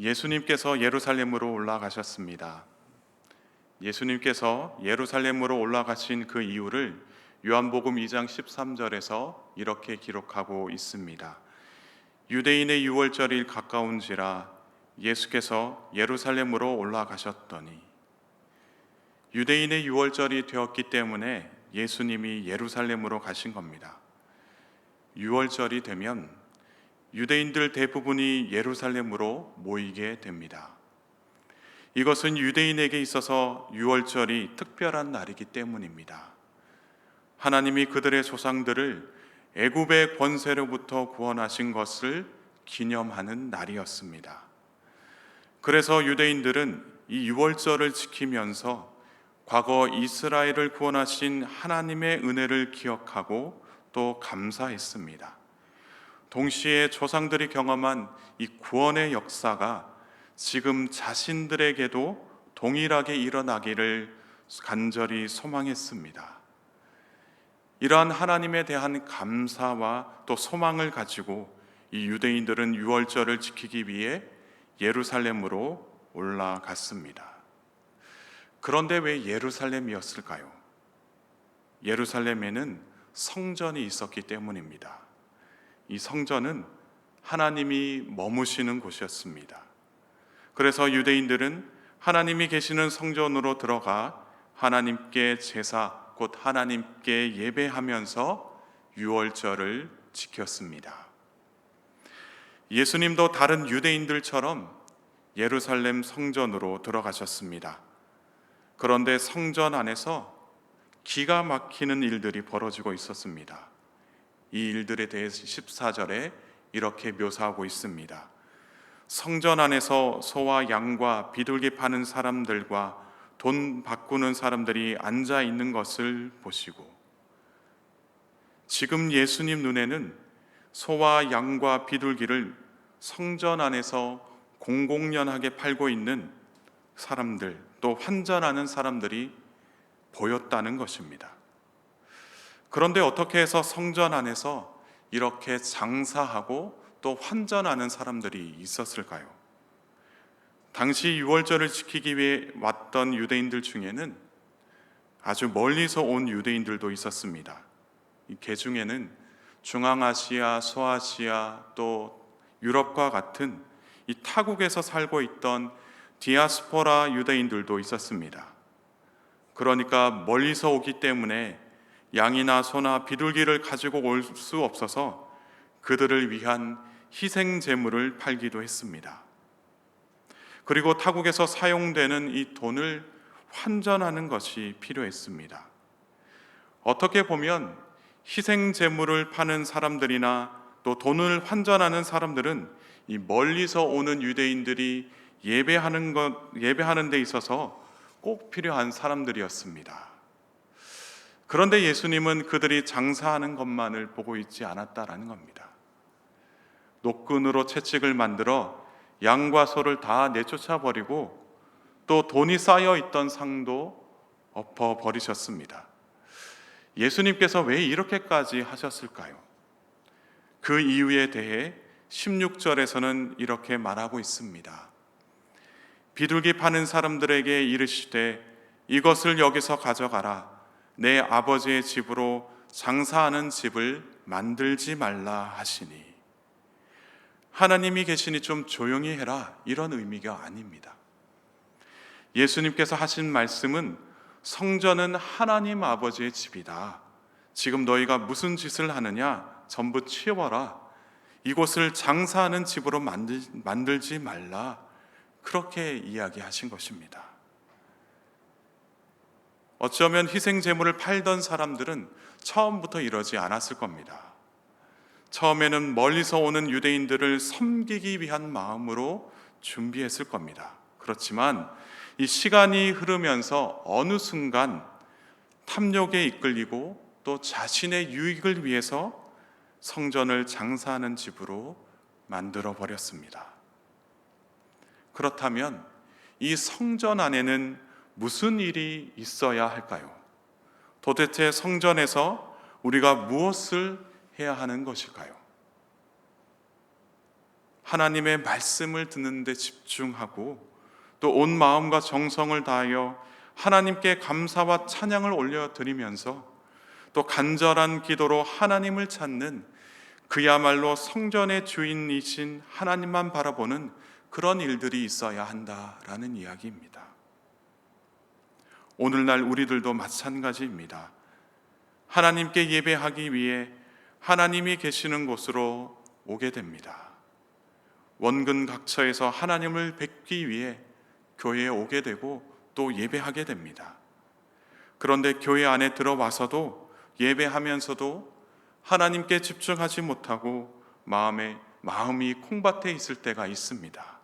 예수님께서 예루살렘으로 올라가셨습니다. 예수님께서 예루살렘으로 올라가신 그 이유를 요한복음 2장 13절에서 이렇게 기록하고 있습니다. 유대인의 유월절이 가까운지라 예수께서 예루살렘으로 올라가셨더니. 유대인의 유월절이 되었기 때문에 예수님이 예루살렘으로 가신 겁니다. 유월절이 되면 유대인들 대부분이 예루살렘으로 모이게 됩니다. 이것은 유대인에게 있어서 유월절이 특별한 날이기 때문입니다. 하나님이 그들의 조상들을 애굽의 권세로부터 구원하신 것을 기념하는 날이었습니다. 그래서 유대인들은 이 유월절을 지키면서 과거 이스라엘을 구원하신 하나님의 은혜를 기억하고 또 감사했습니다. 동시에 조상들이 경험한 이 구원의 역사가 지금 자신들에게도 동일하게 일어나기를 간절히 소망했습니다. 이러한 하나님에 대한 감사와 또 소망을 가지고 이 유대인들은 유월절을 지키기 위해 예루살렘으로 올라갔습니다. 그런데 왜 예루살렘이었을까요? 예루살렘에는 성전이 있었기 때문입니다. 이 성전은 하나님이 머무시는 곳이었습니다. 그래서 유대인들은 하나님이 계시는 성전으로 들어가 하나님께 제사, 곧 하나님께 예배하면서 유월절을 지켰습니다. 예수님도 다른 유대인들처럼 예루살렘 성전으로 들어가셨습니다. 그런데 성전 안에서 기가 막히는 일들이 벌어지고 있었습니다. 이 일들에 대해서 14절에 이렇게 묘사하고 있습니다. 성전 안에서 소와 양과 비둘기 파는 사람들과 돈 바꾸는 사람들이 앉아 있는 것을 보시고, 지금 예수님 눈에는 소와 양과 비둘기를 성전 안에서 공공연하게 팔고 있는 사람들, 또 환전하는 사람들이 보였다는 것입니다. 그런데 어떻게 해서 성전 안에서 이렇게 장사하고 또 환전하는 사람들이 있었을까요? 당시 유월절을 지키기 위해 왔던 유대인들 중에는 아주 멀리서 온 유대인들도 있었습니다. 그 중에는 중앙아시아, 소아시아, 또 유럽과 같은 이 타국에서 살고 있던 디아스포라 유대인들도 있었습니다. 그러니까 멀리서 오기 때문에 양이나 소나 비둘기를 가지고 올 수 없어서 그들을 위한 희생 제물을 팔기도 했습니다. 그리고 타국에서 사용되는 이 돈을 환전하는 것이 필요했습니다. 어떻게 보면 희생 제물을 파는 사람들이나 또 돈을 환전하는 사람들은 이 멀리서 오는 유대인들이 예배하는 데 있어서 꼭 필요한 사람들이었습니다. 그런데 예수님은 그들이 장사하는 것만을 보고 있지 않았다라는 겁니다. 노끈으로 채찍을 만들어 양과 소를 다 내쫓아 버리고 또 돈이 쌓여 있던 상도 엎어 버리셨습니다. 예수님께서 왜 이렇게까지 하셨을까요? 그 이유에 대해 16절에서는 이렇게 말하고 있습니다. 비둘기 파는 사람들에게 이르시되 이것을 여기서 가져가라. 내 아버지의 집으로 장사하는 집을 만들지 말라 하시니. 하나님이 계시니 좀 조용히 해라, 이런 의미가 아닙니다. 예수님께서 하신 말씀은 성전은 하나님 아버지의 집이다. 지금 너희가 무슨 짓을 하느냐? 전부 치워라. 이곳을 장사하는 집으로 만들지 말라. 그렇게 이야기하신 것입니다. 어쩌면 희생 제물을 팔던 사람들은 처음부터 이러지 않았을 겁니다. 처음에는 멀리서 오는 유대인들을 섬기기 위한 마음으로 준비했을 겁니다. 그렇지만 이 시간이 흐르면서 어느 순간 탐욕에 이끌리고 또 자신의 유익을 위해서 성전을 장사하는 집으로 만들어 버렸습니다. 그렇다면 이 성전 안에는 무슨 일이 있어야 할까요? 도대체 성전에서 우리가 무엇을 해야 하는 것일까요? 하나님의 말씀을 듣는 데 집중하고 또 온 마음과 정성을 다하여 하나님께 감사와 찬양을 올려드리면서 또 간절한 기도로 하나님을 찾는, 그야말로 성전의 주인이신 하나님만 바라보는 그런 일들이 있어야 한다라는 이야기입니다. 오늘날 우리들도 마찬가지입니다. 하나님께 예배하기 위해 하나님이 계시는 곳으로 오게 됩니다. 원근 각처에서 하나님을 뵙기 위해 교회에 오게 되고 또 예배하게 됩니다. 그런데 교회 안에 들어와서도 예배하면서도 하나님께 집중하지 못하고 마음이 콩밭에 있을 때가 있습니다.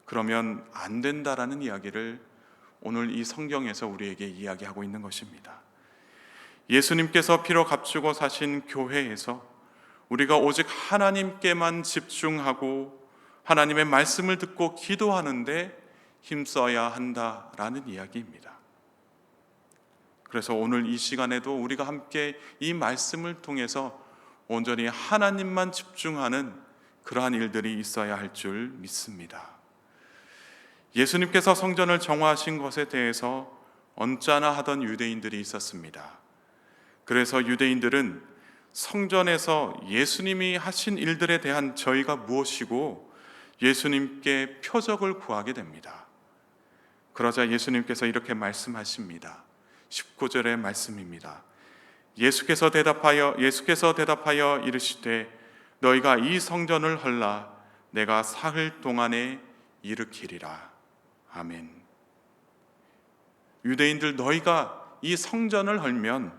그러면 안 된다라는 이야기를 오늘 이 성경에서 우리에게 이야기하고 있는 것입니다. 예수님께서 피로 값주고 사신 교회에서 우리가 오직 하나님께만 집중하고 하나님의 말씀을 듣고 기도하는데 힘써야 한다라는 이야기입니다. 그래서 오늘 이 시간에도 우리가 함께 이 말씀을 통해서 온전히 하나님만 집중하는 그러한 일들이 있어야 할 줄 믿습니다. 예수님께서 성전을 정화하신 것에 대해서 언짢아 하던 유대인들이 있었습니다. 그래서 유대인들은 성전에서 예수님이 하신 일들에 대한 저희가 무엇이고 예수님께 표적을 구하게 됩니다. 그러자 예수님께서 이렇게 말씀하십니다. 19절의 말씀입니다. 예수께서 대답하여 이르시되 너희가 이 성전을 헐라 내가 사흘 동안에 일으키리라. 아멘. 유대인들, 너희가 이 성전을 헐면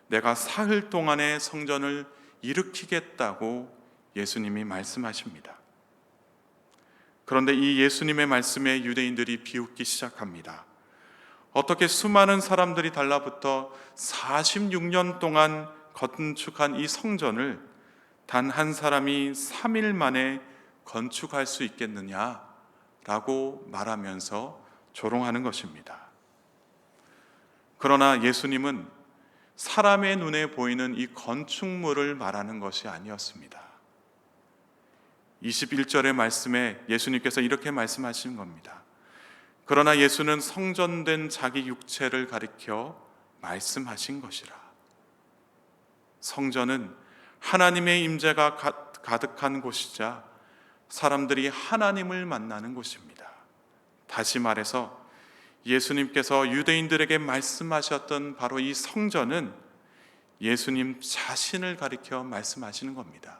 내가 사흘 동안에 성전을 일으키겠다고 예수님이 말씀하십니다. 그런데 이 예수님의 말씀에 유대인들이 비웃기 시작합니다. 어떻게 수많은 사람들이 달라붙어 46년 동안 건축한 이 성전을 단 한 사람이 3일 만에 건축할 수 있겠느냐라고 말하면서 조롱하는 것입니다. 그러나 예수님은 사람의 눈에 보이는 이 건축물을 말하는 것이 아니었습니다. 21절의 말씀에 예수님께서 이렇게 말씀하신 겁니다. 그러나 예수는 성전된 자기 육체를 가리켜 말씀하신 것이라. 성전은 하나님의 임재가 가득한 곳이자 사람들이 하나님을 만나는 곳입니다. 다시 말해서 예수님께서 유대인들에게 말씀하셨던 바로 이 성전은 예수님 자신을 가리켜 말씀하시는 겁니다.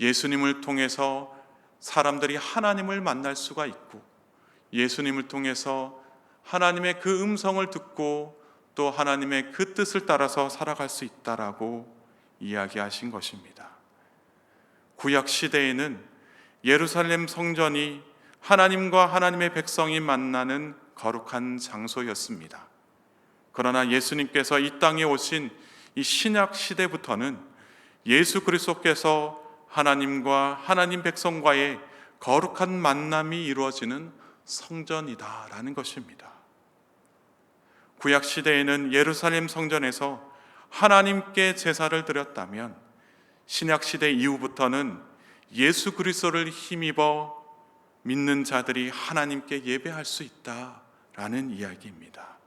예수님을 통해서 사람들이 하나님을 만날 수가 있고 예수님을 통해서 하나님의 그 음성을 듣고 또 하나님의 그 뜻을 따라서 살아갈 수 있다라고 이야기하신 것입니다. 구약 시대에는 예루살렘 성전이 하나님과 하나님의 백성이 만나는 거룩한 장소였습니다. 그러나 예수님께서 이 땅에 오신 이 신약 시대부터는 예수 그리스도께서 하나님과 하나님 백성과의 거룩한 만남이 이루어지는 성전이다라는 것입니다. 구약 시대에는 예루살렘 성전에서 하나님께 제사를 드렸다면 신약 시대 이후부터는 예수 그리스도를 힘입어 믿는 자들이 하나님께 예배할 수 있다라는 이야기입니다.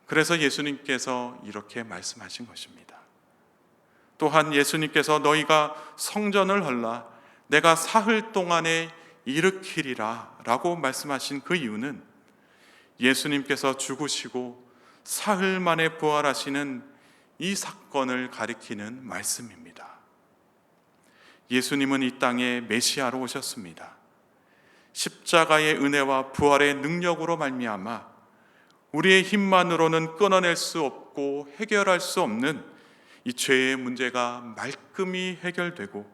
그래서 예수님께서 이렇게 말씀하신 것입니다. 또한 예수님께서 너희가 성전을 헐라 내가 사흘 동안에 일으키리라 라고 말씀하신 그 이유는 예수님께서 죽으시고 사흘 만에 부활하시는 이 사건을 가리키는 말씀입니다. 예수님은 이 땅에 메시아로 오셨습니다. 십자가의 은혜와 부활의 능력으로 말미암아 우리의 힘만으로는 끊어낼 수 없고 해결할 수 없는 이 죄의 문제가 말끔히 해결되고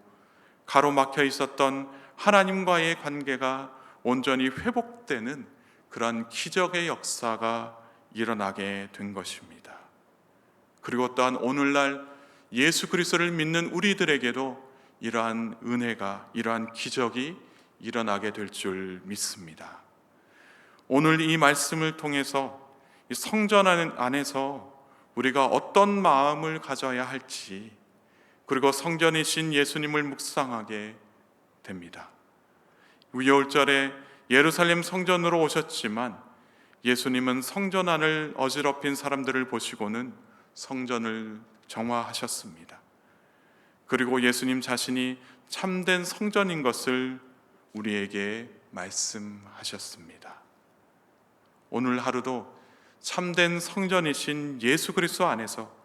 가로막혀 있었던 하나님과의 관계가 온전히 회복되는 그러한 기적의 역사가 일어나게 된 것입니다. 그리고 또한 오늘날 예수 그리스도를 믿는 우리들에게도 이러한 은혜가, 이러한 기적이 일어나게 될 줄 믿습니다. 오늘 이 말씀을 통해서 이 성전 안에서 우리가 어떤 마음을 가져야 할지, 그리고 성전이신 예수님을 묵상하게 됩니다. 유월절에 예루살렘 성전으로 오셨지만 예수님은 성전 안을 어지럽힌 사람들을 보시고는 성전을 정화하셨습니다. 그리고 예수님 자신이 참된 성전인 것을 우리에게 말씀하셨습니다. 오늘 하루도 참된 성전이신 예수 그리스도 안에서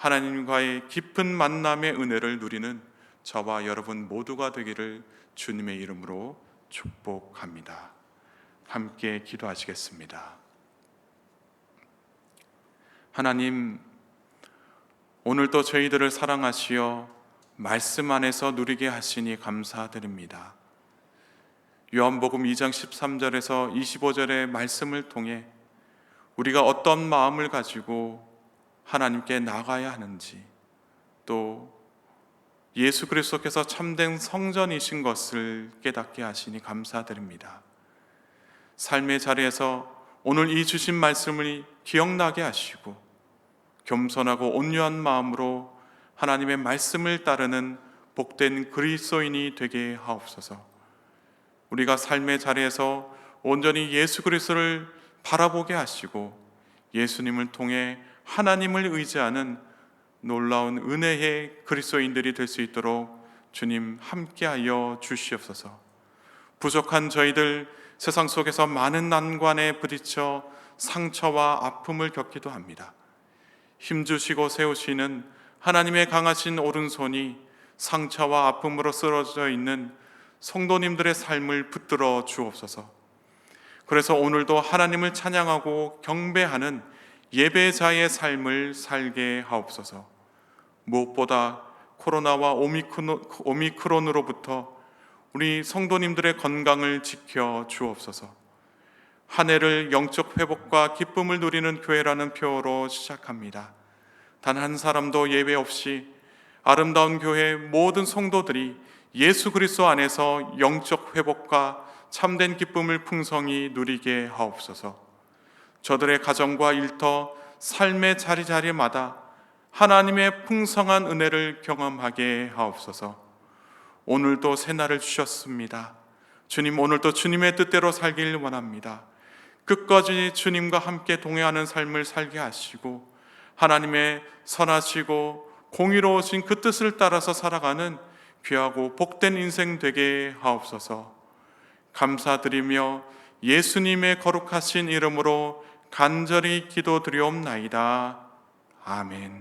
하나님과의 깊은 만남의 은혜를 누리는 저와 여러분 모두가 되기를 주님의 이름으로 축복합니다. 함께 기도하시겠습니다. 하나님, 오늘도 저희들을 사랑하시어 말씀 안에서 누리게 하시니 감사드립니다. 요한복음 2장 13절에서 25절의 말씀을 통해 우리가 어떤 마음을 가지고 하나님께 나가야 하는지, 또 예수 그리스도께서 참된 성전이신 것을 깨닫게 하시니 감사드립니다. 삶의 자리에서 오늘 이 주신 말씀을 기억나게 하시고 겸손하고 온유한 마음으로 하나님의 말씀을 따르는 복된 그리스도인이 되게 하옵소서. 우리가 삶의 자리에서 온전히 예수 그리스도를 바라보게 하시고 예수님을 통해 하나님을 의지하는 놀라운 은혜의 그리스도인들이 될 수 있도록 주님 함께하여 주시옵소서. 부족한 저희들 세상 속에서 많은 난관에 부딪혀 상처와 아픔을 겪기도 합니다. 힘주시고 세우시는 하나님의 강하신 오른손이 상처와 아픔으로 쓰러져 있는 성도님들의 삶을 붙들어 주옵소서. 그래서 오늘도 하나님을 찬양하고 경배하는 예배자의 삶을 살게 하옵소서. 무엇보다 코로나와 오미크론으로부터 우리 성도님들의 건강을 지켜 주옵소서. 한 해를 영적 회복과 기쁨을 누리는 교회라는 표어로 시작합니다. 단 한 사람도 예외 없이 아름다운 교회 모든 성도들이 예수 그리스도 안에서 영적 회복과 참된 기쁨을 풍성히 누리게 하옵소서. 저들의 가정과 일터, 삶의 자리자리마다 하나님의 풍성한 은혜를 경험하게 하옵소서. 오늘도 새날을 주셨습니다. 주님, 오늘도 주님의 뜻대로 살길 원합니다. 끝까지 주님과 함께 동행하는 삶을 살게 하시고 하나님의 선하시고 공의로우신 그 뜻을 따라서 살아가는 귀하고 복된 인생 되게 하옵소서. 감사드리며 예수님의 거룩하신 이름으로 간절히 기도드리옵나이다. 아멘.